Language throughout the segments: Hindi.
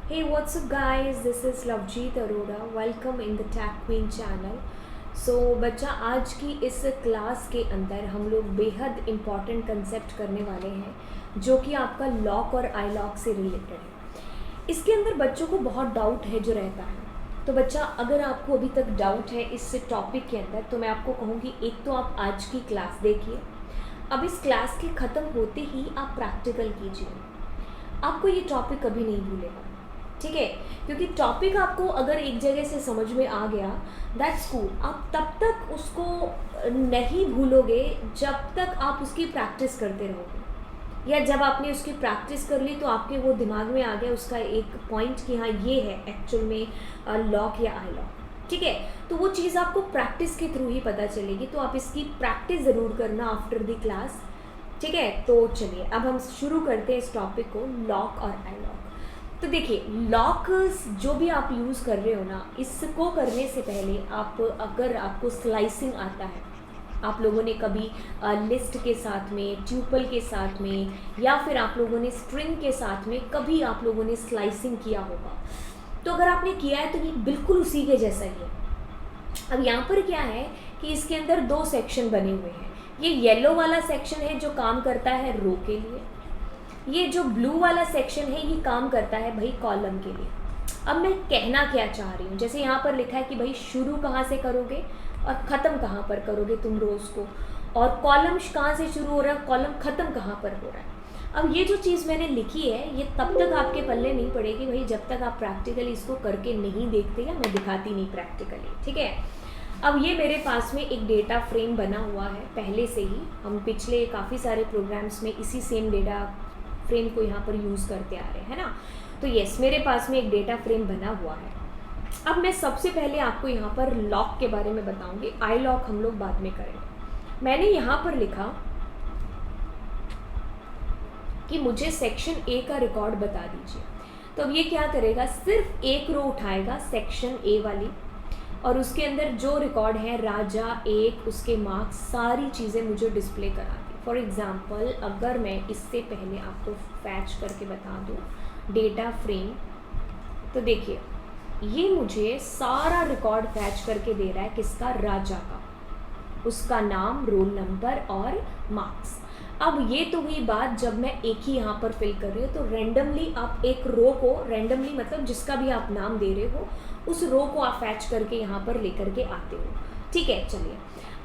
Hey, what's up, guys? This is Lovejeet Arora. Welcome in the Tech Queen channel. बच्चा आज की इस क्लास के अंदर हम लोग बेहद इम्पॉर्टेंट कंसेप्ट करने वाले हैं जो कि आपका लॉक और आई लॉक से रिलेटेड है। इसके अंदर बच्चों को बहुत डाउट है जो रहता है। तो बच्चा, अगर आपको अभी तक डाउट है इस टॉपिक के अंदर तो मैं आपको कहूँगी, एक तो आप आज की क्लास देखिए। अब इस क्लास के ख़त्म होते ही आप प्रैक्टिकल कीजिए। आपको ये टॉपिक कभी नहीं भूलेगा, ठीक है? क्योंकि टॉपिक आपको अगर एक जगह से समझ में आ गया, दैट्स कूल। आप तब तक उसको नहीं भूलोगे जब तक आप उसकी प्रैक्टिस करते रहोगे, या जब आपने उसकी प्रैक्टिस कर ली तो आपके वो दिमाग में आ गया उसका एक पॉइंट कि हाँ ये है एक्चुअल में लॉक या आई लॉक, ठीक है? तो वो चीज़ आपको प्रैक्टिस के थ्रू ही पता चलेगी। तो आप इसकी प्रैक्टिस ज़रूर करना आफ्टर द क्लास, ठीक है? तो चलिए अब हम शुरू करते हैं इस टॉपिक को, लॉक और आई लॉक। तो देखिए, लॉक जो भी आप यूज़ कर रहे हो ना, इसको करने से पहले अगर आपको स्लाइसिंग आता है, आप लोगों ने कभी लिस्ट के साथ में, ट्यूपल के साथ में, या फिर आप लोगों ने स्ट्रिंग के साथ में कभी आप लोगों ने स्लाइसिंग किया होगा, तो अगर आपने किया है तो ये बिल्कुल उसी के जैसा ही है। अब यहाँ पर क्या है कि इसके अंदर दो सेक्शन बने हुए हैं। ये येलो वाला सेक्शन है जो काम करता है रो के लिए, ये जो ब्लू वाला सेक्शन है ये काम करता है भाई कॉलम के लिए। अब मैं कहना क्या चाह रही हूँ, जैसे यहाँ पर लिखा है कि भाई शुरू कहाँ से करोगे और ख़त्म कहाँ पर करोगे तुम रोज़ को, और कॉलम कहाँ से शुरू हो रहा है, कॉलम ख़त्म कहाँ पर हो रहा है। अब ये जो चीज़ मैंने लिखी है ये तब तक आपके पल्ले नहीं पड़ेगी भाई जब तक आप प्रैक्टिकली इसको करके नहीं देखते या मैं दिखाती नहीं प्रैक्टिकली, ठीक है? अब ये मेरे पास में एक डेटा फ्रेम बना हुआ है पहले से ही। हम पिछले काफ़ी सारे प्रोग्राम्स में इसी सेम डेटा फ्रेम को यहाँ पर यूज़ करते आ रहे हैं, है ना? तो यस, मेरे पास में एक डेटा फ्रेम बना हुआ है। अब मैं सबसे पहले आपको यहाँ पर लॉक के बारे में बताऊंगी, आई लॉक हम लोग बाद में करेंगे। मैंने यहाँ पर लिखा कि मुझे सेक्शन ए का रिकॉर्ड बता दीजिए। तो अब ये क्या करेगा, सिर्फ एक रो उठाएगा सेक्शन ए वाली, और उसके अंदर जो रिकॉर्ड है राजा एक, उसके मार्क्स, सारी चीज़ें मुझे डिस्प्ले करा दी। फॉर एग्ज़ाम्पल, अगर मैं इससे पहले आपको फैच करके बता दूँ डेटा फ्रेम, तो देखिए ये मुझे सारा रिकॉर्ड फैच करके दे रहा है किसका, राजा का, उसका नाम, रोल नंबर और मार्क्स। अब ये तो हुई बात जब मैं एक ही यहाँ पर फिल कर रही हूँ। तो रैंडमली आप एक रो को, रैंडमली मतलब जिसका भी आप नाम दे रहे हो उस रो को आप फैच करके यहाँ पर लेकर के आते हो, ठीक है? चलिए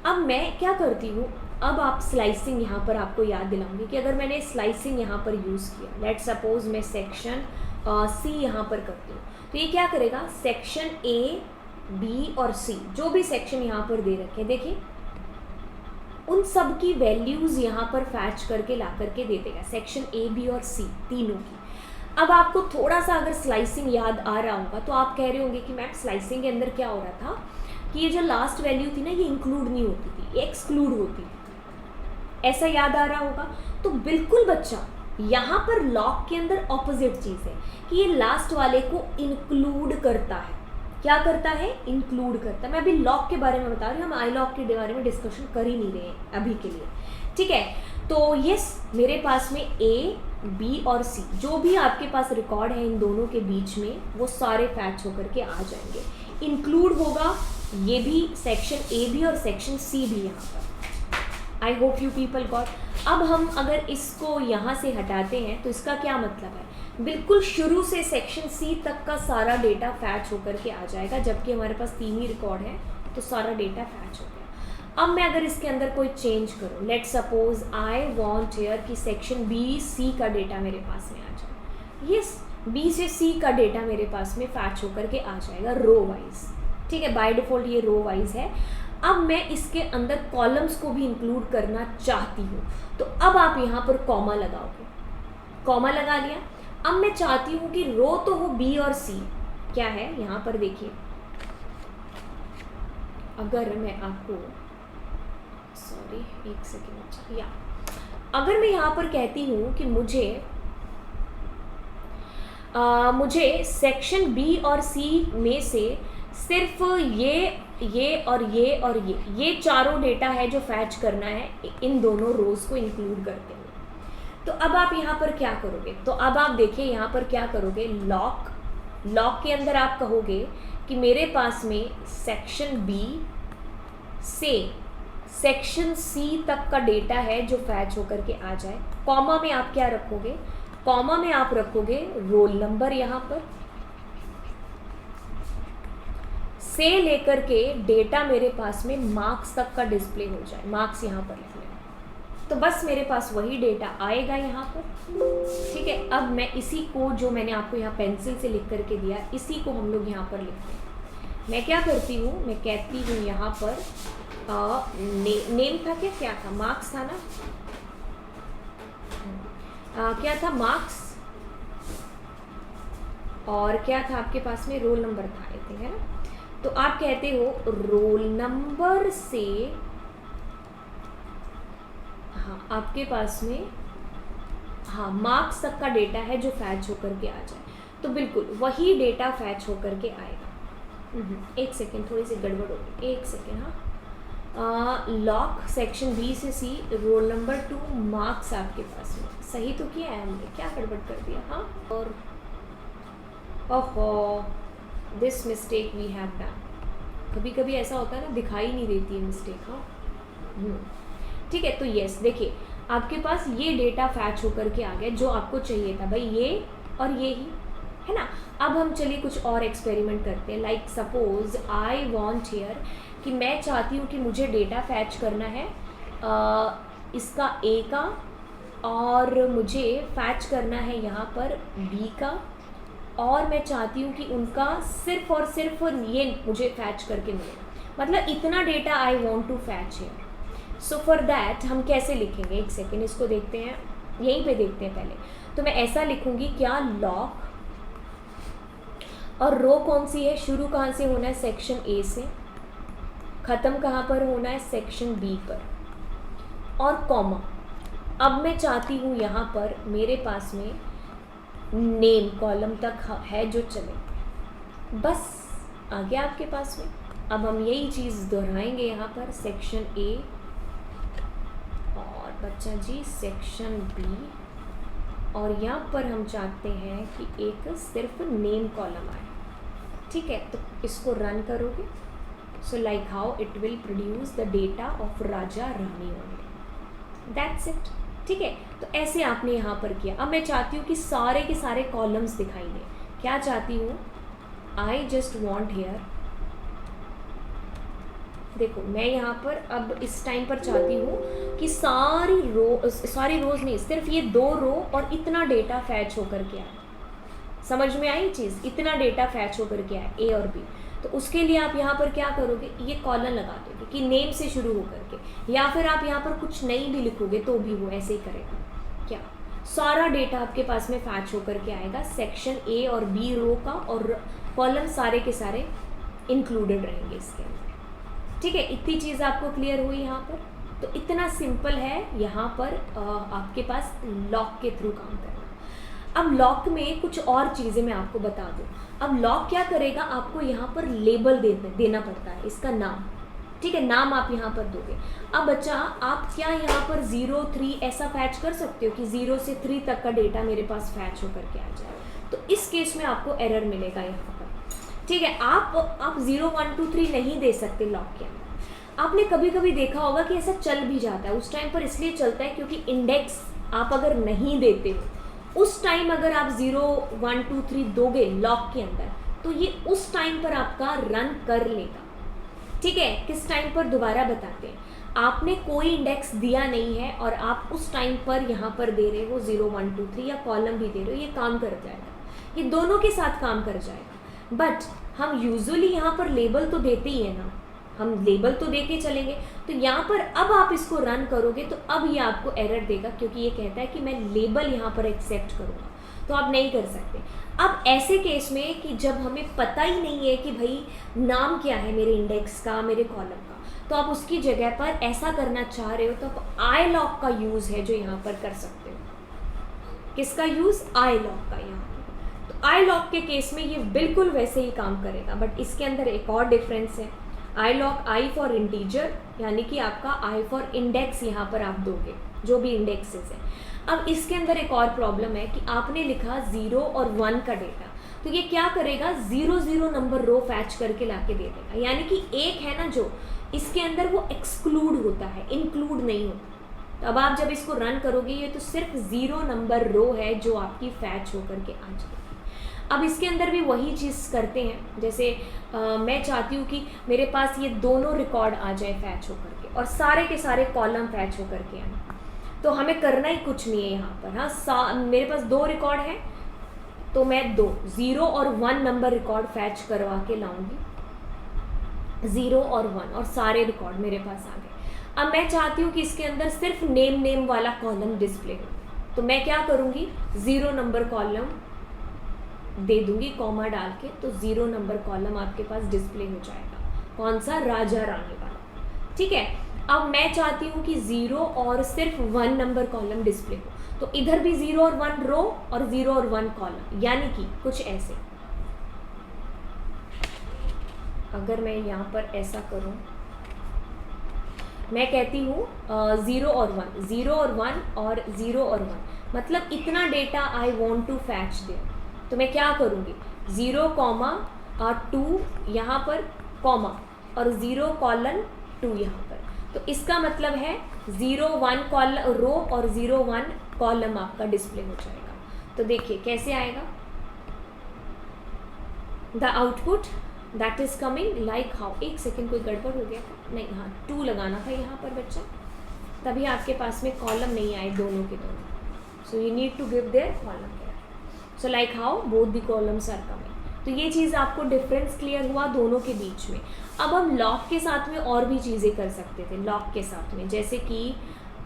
अब मैं क्या करती हूँ, अब आप स्लाइसिंग यहाँ पर आपको याद दिलाऊंगी कि अगर मैंने स्लाइसिंग यहाँ पर यूज़ किया, लेट सपोज मैं सेक्शन सी यहाँ पर करती हूँ, तो ये क्या करेगा, सेक्शन ए, बी और सी, जो भी सेक्शन यहाँ पर दे रखे हैं, देखिए उन सब की वैल्यूज़ यहाँ पर फैच करके ला करके दे देगा, सेक्शन ए, बी और सी तीनों की। अब आपको थोड़ा सा अगर स्लाइसिंग याद आ रहा होगा तो आप कह रहे होंगे कि मैम स्लाइसिंग के अंदर क्या हो रहा था कि ये जो लास्ट वैल्यू थी ना ये इंक्लूड नहीं होती थी, ये एक्सक्लूड होती थी, ऐसा याद आ रहा होगा? तो बिल्कुल बच्चा, यहाँ पर लॉक के अंदर ऑपोजिट चीज़ है कि ये लास्ट वाले को इंक्लूड करता है। क्या करता है? इंक्लूड करता है। मैं अभी लॉक के बारे में बता रही हूँ, हम आई लॉक के बारे में डिस्कशन कर ही नहीं रहे हैं अभी के लिए, ठीक है? तो यस, मेरे पास में ए, बी और सी, जो भी आपके पास रिकॉर्ड है इन दोनों के बीच में, वो सारे फैच होकर के आ जाएंगे। इंक्लूड होगा ये भी सेक्शन ए भी और सेक्शन सी भी यहाँ पर। I hope you people got. अब हम अगर इसको यहाँ से हटाते हैं तो इसका क्या मतलब है, बिल्कुल शुरू से सेक्शन सी तक का सारा डेटा फैच होकर के आ जाएगा, जबकि हमारे पास 3 ही रिकॉर्ड है तो सारा डेटा फैच हो गया। अब मैं अगर इसके अंदर कोई चेंज करूँ, let suppose I want here कि सेक्शन बी, सी का डेटा मेरे पास में आ जाए। यस, बी से सी का डेटा मेरे पास में फैच होकर के आ जाएगा रो वाइज, ठीक है? बाय डिफ़ॉल्ट ये रो वाइज है। अब मैं इसके अंदर कॉलम्स को भी इंक्लूड करना चाहती हूँ, तो अब आप यहाँ पर कॉमा लगाओगे, कॉमा लगा लिया। अब मैं चाहती हूँ कि रो तो हो बी और सी, क्या है यहाँ पर देखिए, अगर मैं आपको, सॉरी एक सेकेंड, या अगर मैं यहाँ पर कहती हूँ कि मुझे सेक्शन बी और सी में से सिर्फ ये और ये चारों डेटा है जो फैच करना है, इन दोनों रोज को इंक्लूड करते हुए। तो अब आप यहाँ पर क्या करोगे, तो अब आप देखिए यहाँ पर क्या करोगे, लॉक लॉक के अंदर आप कहोगे कि मेरे पास में सेक्शन बी से सेक्शन सी तक का डेटा है जो फैच होकर के आ जाए। कॉमा में आप क्या रखोगे, कॉमा में आप रखोगे रोल नंबर, यहाँ पर से लेकर के डेटा मेरे पास में मार्क्स तक का डिस्प्ले हो जाए, मार्क्स यहाँ पर लिख लें, तो बस मेरे पास वही डेटा आएगा यहाँ पर। ठीक है, अब मैं इसी को जो मैंने आपको यहाँ पेंसिल से लिख करके दिया, इसी को हम लोग यहाँ पर लिखते हैं। मैं क्या करती हूँ, मैं कहती हूँ यहाँ पर नेम था, क्या था, मार्क्स था ना, क्या था, मार्क्स, और क्या था आपके पास में, रोल नंबर था आई थिंक, है ना। तो आप कहते हो रोल नंबर से, हाँ आपके पास में, हाँ मार्क्स तक का डेटा है जो फैच होकर के आ जाए, तो बिल्कुल वही डेटा फैच होकर के आएगा। एक सेकेंड, थोड़ी सी गड़बड़ हो गई, एक सेकेंड। हाँ, लॉक सेक्शन बी से सी, रोल नंबर 2, मार्क्स आपके पास में, सही तो किया है हमने, क्या गड़बड़ कर दिया। हाँ, और ओहो, this mistake we have done. कभी कभी ऐसा होता है ना, दिखाई नहीं देती है मिस्टेक। हाँ ठीक है, तो यस देखिए आपके पास ये डेटा फैच होकर के आ गया जो आपको चाहिए था भाई, ये और ये ही है ना। अब हम चलिए कुछ और एक्सपेरिमेंट करते हैं। Like suppose I want here कि मैं चाहती हूँ कि मुझे डेटा फैच करना है इसका ए का, और मुझे फैच करना है यहाँ पर बी का, और मैं चाहती हूँ कि उनका सिर्फ और सिर्फ ये मुझे फैच करके मिले, मतलब इतना data I want to fetch है। सो फॉर दैट हम कैसे लिखेंगे, एक सेकेंड इसको देखते हैं, यहीं पे देखते हैं पहले। तो मैं ऐसा लिखूंगी, क्या लॉक, और रो कौन सी है, शुरू कहाँ से होना है, सेक्शन ए से, ख़त्म कहाँ पर होना है, सेक्शन बी पर, और कॉमा। अब मैं चाहती हूँ यहाँ पर मेरे पास में नेम कॉलम तक है जो चले, बस आ गया आपके पास में। अब हम यही चीज़ दोहराएंगे यहाँ पर, सेक्शन ए और बच्चा जी सेक्शन बी, और यहाँ पर हम चाहते हैं कि एक सिर्फ नेम कॉलम आए। ठीक है, तो इसको रन करोगे, सो like how it will produce the data of Raja Rani only, that's it. ठीक है, तो ऐसे आपने यहाँ पर किया। अब मैं चाहती हूँ कि सारे के सारे कॉलम्स दिखाई दें। क्या चाहती हूँ, आई जस्ट वॉन्ट हेयर, देखो मैं यहाँ पर अब इस टाइम पर चाहती हूँ कि सारी रोज नहीं, सिर्फ ये 2 रो और इतना डेटा फैच होकर के आए। समझ में आई चीज़, इतना डेटा फैच होकर के आए ए और बी। तो उसके लिए आप यहाँ पर क्या करोगे, ये कॉलन लगा दोगे कि नेम से शुरू होकर के, या फिर आप यहाँ पर कुछ नहीं भी लिखोगे तो भी वो ऐसे ही करेगा। क्या, सारा डेटा आपके पास में फैच होकर के आएगा, सेक्शन ए और बी रो का, और कॉलम सारे के सारे इंक्लूडेड रहेंगे इसके अंदर। ठीक है, इतनी चीज़ आपको क्लियर हुई यहाँ पर। तो इतना सिंपल है यहाँ पर आपके पास लॉक के थ्रू काम करना। अब लॉक में कुछ और चीज़ें मैं आपको बता दूँ। अब लॉक क्या करेगा, आपको यहाँ पर लेबल देना पड़ता है, इसका नाम। ठीक है, नाम आप यहाँ पर दोगे। अब बच्चा आप क्या यहाँ पर 0, 3 ऐसा फैच कर सकते हो कि 0 से 3 तक का डेटा मेरे पास फैच होकर के आ जाए, तो इस केस में आपको एरर मिलेगा यहाँ पर। ठीक है, आप 0, 1, 2, 3 नहीं दे सकते लॉक के अंदर। आपने कभी कभी देखा होगा कि ऐसा चल भी जाता है, उस टाइम पर इसलिए चलता है क्योंकि इंडेक्स आप अगर नहीं देते हो उस टाइम, अगर आप 0, 1, 2, 3 दोगे लॉक के अंदर, तो ये उस टाइम पर आपका रन कर लेगा। ठीक है, किस टाइम पर दोबारा बताते हैं, आपने कोई इंडेक्स दिया नहीं है और आप उस टाइम पर यहाँ पर दे रहे हो 0, 1, 2, 3 या कॉलम भी दे रहे हो, ये काम कर जाएगा, ये दोनों के साथ काम कर जाएगा। बट हम यूजुअली यहाँ पर लेबल तो देते ही है ना, हम लेबल तो दे के चलेंगे। तो यहाँ पर अब आप इसको रन करोगे तो अब ये आपको एरर देगा, क्योंकि ये कहता है कि मैं लेबल यहाँ पर एक्सेप्ट करूँगा, तो आप नहीं कर सकते। अब ऐसे केस में कि जब हमें पता ही नहीं है कि भाई नाम क्या है मेरे इंडेक्स का, मेरे कॉलम का, तो आप उसकी जगह पर ऐसा करना चाह रहे हो तो आप आई लॉक का यूज़ है जो यहाँ पर कर सकते हो। किसका यूज़, आई लॉक का। यहाँ तो आई लॉक के केस में ये बिल्कुल वैसे ही काम करेगा, बट इसके अंदर एक और डिफरेंस है। आई लॉक, आई फॉर इंटीजर, यानी कि आपका आई फॉर इंडेक्स यहाँ पर आप दोगे, जो भी इंडेक्सेस है। अब इसके अंदर एक और प्रॉब्लम है कि आपने लिखा 0 और 1 का डेटा, तो ये क्या करेगा, 0 नंबर रो फैच करके लाके दे देगा। यानी कि एक है ना जो इसके अंदर वो एक्सक्लूड होता है, इंक्लूड नहीं होता। तो अब आप जब इसको रन करोगे ये तो सिर्फ 0 नंबर रो है जो आपकी फैच होकर के आ जाएगी। अब इसके अंदर भी वही चीज़ करते हैं, जैसे मैं चाहती हूँ कि मेरे पास ये दोनों रिकॉर्ड आ जाए फैच होकर के और सारे के सारे कॉलम फैच होकर के आए। तो हमें करना ही कुछ नहीं है यहाँ पर। हाँ, मेरे पास 2 रिकॉर्ड हैं तो मैं 2 0 और 1 नंबर रिकॉर्ड फैच करवा के लाऊंगी, 0 और 1 और सारे रिकॉर्ड मेरे पास आ गए। अब मैं चाहती हूँ कि इसके अंदर सिर्फ नेम वाला कॉलम डिस्प्ले हो, तो मैं क्या करूँगी, 0 नंबर कॉलम दे दूंगी कॉमा डाल के, तो 0 नंबर कॉलम आपके पास डिस्प्ले हो जाएगा। कौन सा, राजा रानी वाला। ठीक है, अब मैं चाहती हूँ कि 0 और सिर्फ 1 नंबर कॉलम डिस्प्ले हो, तो इधर भी 0 और 1 रो और 0 और 1 कॉलम, यानी कि कुछ ऐसे। अगर मैं यहाँ पर ऐसा करूँ, मैं कहती हूँ 0 और 1, 0 और 1 और 0 और 1, मतलब इतना data I want to fetch there. तो मैं क्या करूँगी, 0, 2 यहाँ पर कॉमा और 0 कॉलन 2 यहाँ पर। तो इसका मतलब है 0 1 कॉलम रो और 0 1 कॉलम आपका डिस्प्ले हो जाएगा। तो देखिए कैसे आएगा, the output that is coming like how. एक सेकेंड, कोई गड़बड़ हो गया था, नहीं, हाँ 2 लगाना था यहाँ पर बच्चा, तभी आपके पास में कॉलम नहीं आए दोनों के दोनों। So you need to give their column. So like how both the columns are coming. तो ये चीज़ आपको डिफरेंस क्लियर हुआ दोनों के बीच में। अब हम लॉक के साथ में और भी चीज़ें कर सकते थे लॉक के साथ में, जैसे कि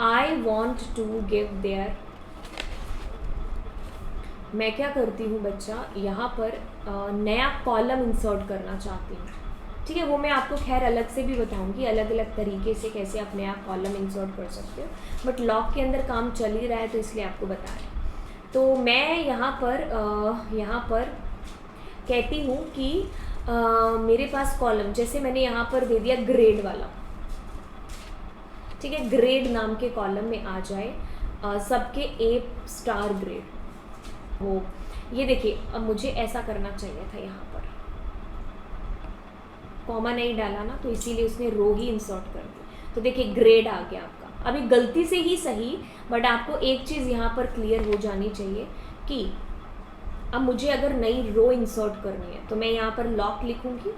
I want to give their, मैं क्या करती हूँ बच्चा, यहाँ पर नया कॉलम इंसर्ट करना चाहती हूँ। ठीक है, वो मैं आपको खैर अलग से भी बताऊंगी, अलग अलग तरीके से कैसे आप नया कॉलम इंसर्ट कर सकते हो, बट लॉक के अंदर काम चल ही रहा है तो इसलिए आपको बता रहे हैं। तो मैं यहाँ पर कहती हूँ कि मेरे पास कॉलम, जैसे मैंने यहाँ पर दे दिया ग्रेड वाला। ठीक है, ग्रेड नाम के कॉलम में आ जाए सबके A* ग्रेड हो। ये देखिए, अब मुझे ऐसा करना चाहिए था, यहाँ पर कॉमा नहीं डाला ना, तो इसीलिए उसने रो ही इंसर्ट कर दी। तो देखिए ग्रेड आ गया आपका, अभी गलती से ही सही, बट आपको एक चीज़ यहाँ पर क्लियर हो जानी चाहिए कि अब मुझे अगर नई रो इंसर्ट करनी है तो मैं यहाँ पर लॉक लिखूँगी,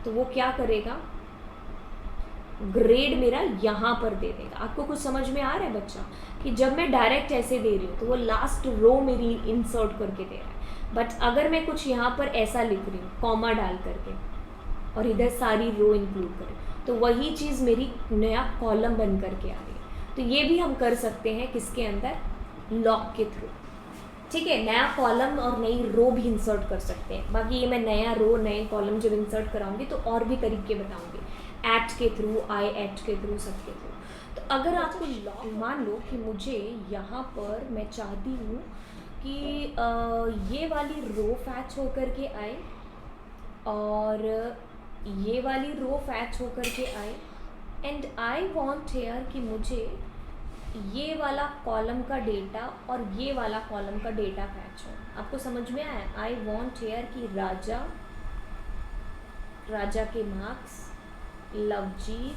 तो वो क्या करेगा, ग्रेड मेरा यहाँ पर दे देगा। आपको कुछ समझ में आ रहा है बच्चा, कि जब मैं डायरेक्ट ऐसे दे रही हूँ तो वो लास्ट रो मेरी इंसर्ट करके दे रहा है, बट अगर मैं कुछ यहाँ पर ऐसा लिख रही हूँ कॉमा डाल करके और इधर सारी रो इंक्लूड करें, तो वही चीज़ मेरी नया कॉलम बन करके आ रही है। तो ये भी हम कर सकते हैं किसके अंदर, लॉक के थ्रू। ठीक है, नया कॉलम और नई रो भी इंसर्ट कर सकते हैं। बाकी ये मैं नया रो नए कॉलम जब इंसर्ट कराऊंगी तो और भी तरीके बताऊंगी, एट के थ्रू, आई एट के थ्रू, सबके थ्रू। तो अगर आपको लॉक, मान लो कि मुझे यहाँ पर मैं चाहती हूँ कि ये वाली रो फैच होकर के आए और ये वाली रो फैच होकर के आए, एंड आई वॉन्ट हेयर कि मुझे ये वाला कॉलम का डेटा और ये वाला कॉलम का डेटा फैच हो। आपको समझ में आया, आई वॉन्ट हेयर कि राजा के मार्क्स, लवजीत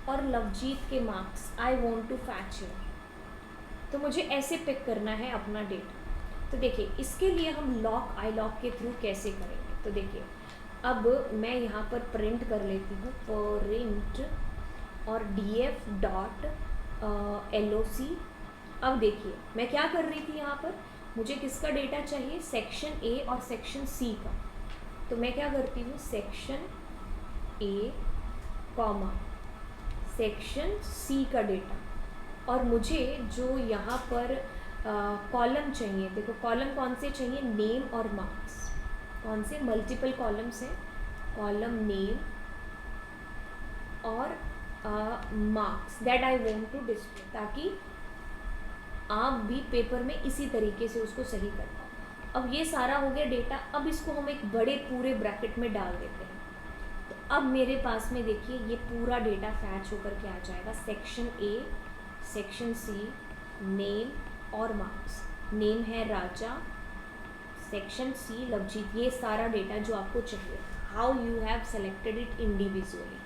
और लवजीत के marks I want to fetch here. तो मुझे ऐसे पिक करना है अपना डेटा। तो देखिए इसके लिए हम लॉक, आई लॉक के थ्रू कैसे करेंगे, तो देखिए अब मैं यहाँ पर प्रिंट कर लेती हूँ, प्रिंट और df.loc। अब देखिए मैं क्या कर रही थी, यहाँ पर मुझे किसका डेटा चाहिए, सेक्शन ए और सेक्शन सी का। तो मैं क्या करती हूँ, section A comma section C का डेटा, और मुझे जो यहाँ पर कॉलम चाहिए, देखो कॉलम कौन से चाहिए, नेम और मार्क्स। कौन से, मल्टीपल कॉलम्स हैं, कॉलम नेम और marks that I want to display, ताकि आप भी पेपर में इसी तरीके से उसको सही कर पाओ। अब ये सारा हो गया डेटा, अब इसको हम एक बड़े पूरे ब्रैकेट में डाल देते हैं। तो अब मेरे पास में देखिए ये पूरा डेटा फैच होकर के आ जाएगा, section A, section C, name और मार्क्स। नेम है राजा, सेक्शन सी लवजीत, ये सारा डेटा जो आपको चाहिए, how you have selected it individually,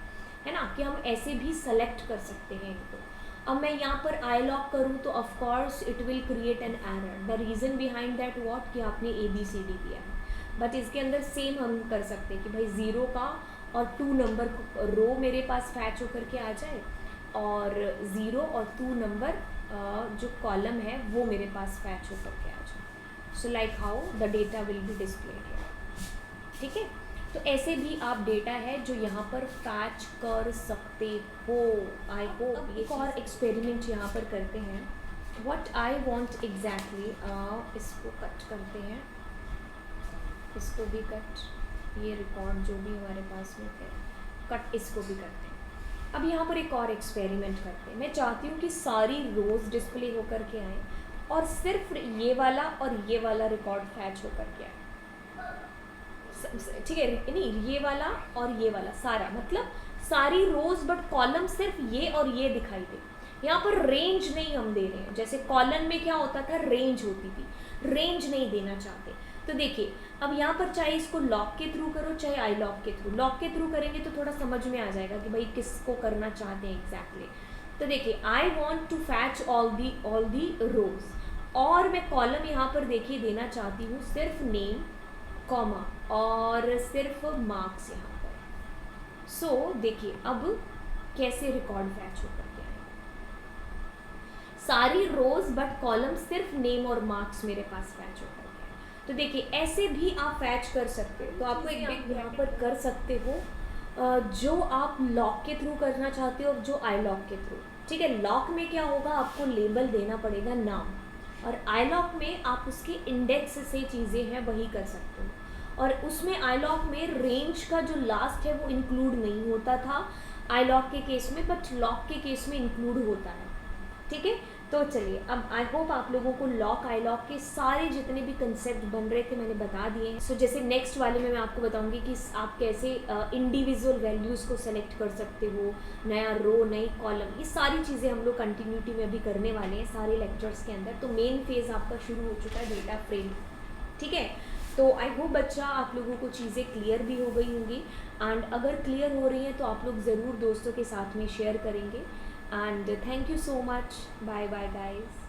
है ना, कि हम ऐसे भी सेलेक्ट कर सकते हैं इनको। अब मैं यहाँ पर आई लॉक करूँ तो of course it will create an error, the reason behind that what, कि आपने ABCD दिया है। बट इसके अंदर सेम हम कर सकते हैं कि भाई 0 का और 2 नंबर रो मेरे पास फैच होकर के आ जाए, और 0 और 2 नंबर जो कॉलम है वो मेरे पास फैच होकर के आ जाए। सो like how the data will be displayed here, ठीक है। तो ऐसे भी आप डेटा है जो यहाँ पर फैच कर सकते हो। आई होप एक और एक्सपेरिमेंट यहाँ पर करते हैं। व्हाट आई वांट एग्जैक्टली, इसको कट करते हैं, इसको भी कट, ये रिकॉर्ड जो भी हमारे पास में है कट, इसको भी करते हैं। अब यहाँ पर एक और एक्सपेरिमेंट करते हैं। मैं चाहती हूँ कि सारी रोज़ डिस्प्ले होकर के आए और सिर्फ ये वाला और ये वाला रिकॉर्ड फैच होकर के आए, ठीक है, नहीं ये वाला और ये वाला सारा, मतलब सारी रोज़, बट कॉलम सिर्फ ये और ये दिखाई दे। यहाँ पर रेंज नहीं हम दे रहे हैं, जैसे कॉलम में क्या होता था, रेंज होती थी, रेंज नहीं देना चाहते। तो देखिए अब यहाँ पर चाहे इसको लॉक के थ्रू करो चाहे आई लॉक के थ्रू, लॉक के थ्रू करेंगे तो थोड़ा समझ में आ जाएगा कि भाई किसको करना चाहते हैं एग्जैक्टली। तो देखिए I want to fetch all the rows, और मैं कॉलम यहाँ पर देखिए देना चाहती हूँ सिर्फ नेम कॉमा और सिर्फ मार्क्स यहाँ पर। सो देखिए अब कैसे रिकॉर्ड फैच होकर के आए, सारी रोज बट कॉलम सिर्फ नेम और मार्क्स मेरे पास फैच होकर के आए। तो देखिए ऐसे भी आप फैच कर सकते हो। तो आपको एक बिग यहाँ पर कर सकते हो जो आप लॉक के थ्रू करना चाहते हो और जो आई लॉक के थ्रू, ठीक है। लॉक में क्या होगा, आपको लेबल देना पड़ेगा नाम, और आई लॉक में आप उसके इंडेक्स से चीज़ें हैं वही कर सकते हो। और उसमें आई लॉक में रेंज का जो लास्ट है वो इंक्लूड नहीं होता था आई लॉक के केस में, बट लॉक के केस में इंक्लूड होता है, ठीक है। तो चलिए अब आई होप आप लोगों को लॉक आई लॉक के सारे जितने भी कंसेप्ट बन रहे थे मैंने बता दिए हैं। सो जैसे नेक्स्ट वाले में मैं आपको बताऊंगी कि आप कैसे इंडिविजुअल वैल्यूज़ को सेलेक्ट कर सकते हो, नया रो नई कॉलम, ये सारी चीज़ें हम लोग कंटिन्यूटी में अभी करने वाले हैं सारे लेक्चर्स के अंदर। तो मेन फेज़ आपका शुरू हो चुका है डेटा फ्रेम, ठीक है। तो आई होप बच्चा आप लोगों को चीज़ें क्लियर भी हो गई होंगी, एंड अगर क्लियर हो रही हैं तो आप लोग ज़रूर दोस्तों के साथ में शेयर करेंगे। And thank you so much. Bye bye guys.